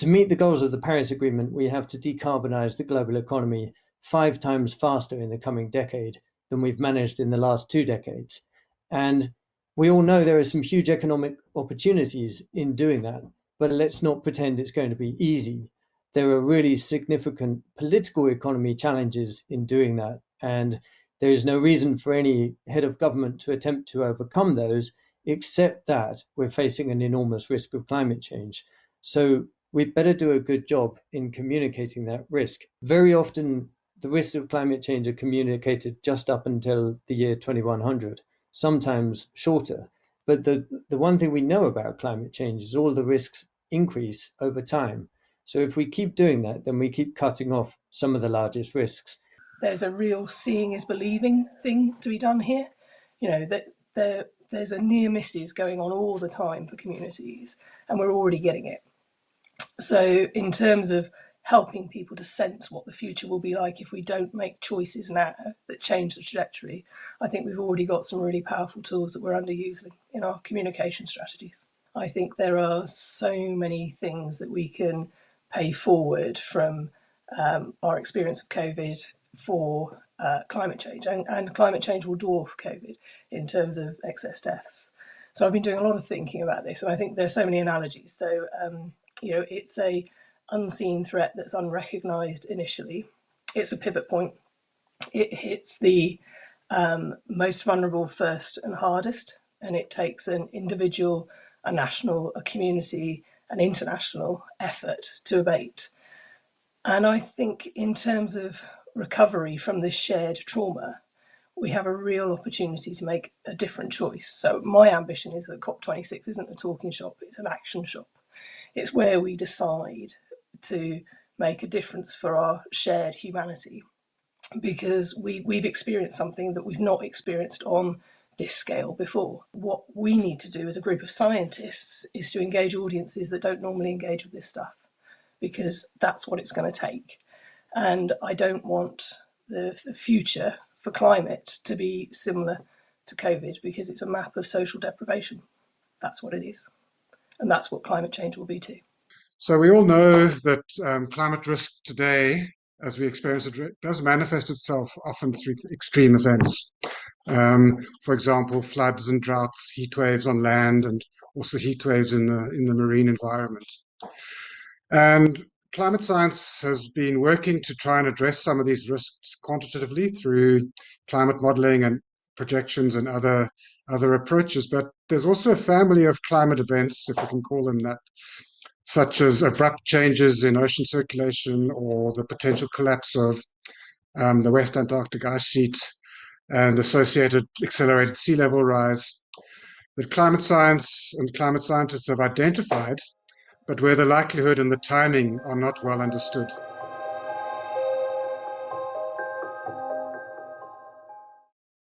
To meet the goals of the Paris Agreement, we have to decarbonize the global economy 5 times faster in the coming decade than we've managed in the last 2 decades. And we all know there are some huge economic opportunities in doing that, but let's not pretend it's going to be easy. There are really significant political economy challenges in doing that. And there is no reason for any head of government to attempt to overcome those, except that we're facing an enormous risk of climate change. So we'd better do a good job in communicating that risk. Very often, the risks of climate change are communicated just up until the year 2100, sometimes shorter. But the one thing we know about climate change is all the risks increase over time. So if we keep doing that, then we keep cutting off some of the largest risks. There's a real seeing is believing thing to be done here. That there's a near misses going on all the time for communities, and we're already getting it. So in terms of helping people to sense what the future will be like if we don't make choices now that change the trajectory, I think we've already got some really powerful tools that we're underusing in our communication strategies. I think there are so many things that we can pay forward from our experience of COVID for climate change, and climate change will dwarf COVID in terms of excess deaths. So I've been doing a lot of thinking about this, and I think there's so many analogies. So it's a unseen threat that's unrecognised initially. It's a pivot point. It hits the most vulnerable first and hardest, and it takes an individual, a national, a community, an international effort to abate. And I think in terms of recovery from this shared trauma, we have a real opportunity to make a different choice. So my ambition is that COP26 isn't a talking shop, it's an action shop. It's where we decide to make a difference for our shared humanity, because we've experienced something that we've not experienced on this scale before. What we need to do as a group of scientists is to engage audiences that don't normally engage with this stuff, because that's what it's going to take. And I don't want the future for climate to be similar to COVID, because it's a map of social deprivation. That's what it is. And that's what climate change will be too. So we all know that climate risk today, as we experience it, does manifest itself often through extreme events. For example, floods and droughts, heat waves on land, and also heat waves in the marine environment. And climate science has been working to try and address some of these risks quantitatively through climate modeling and projections and other approaches. But there's also a family of climate events, if we can call them that, such as abrupt changes in ocean circulation or the potential collapse of the West Antarctic ice sheet and associated accelerated sea level rise, that climate science and climate scientists have identified, but where the likelihood and the timing are not well understood.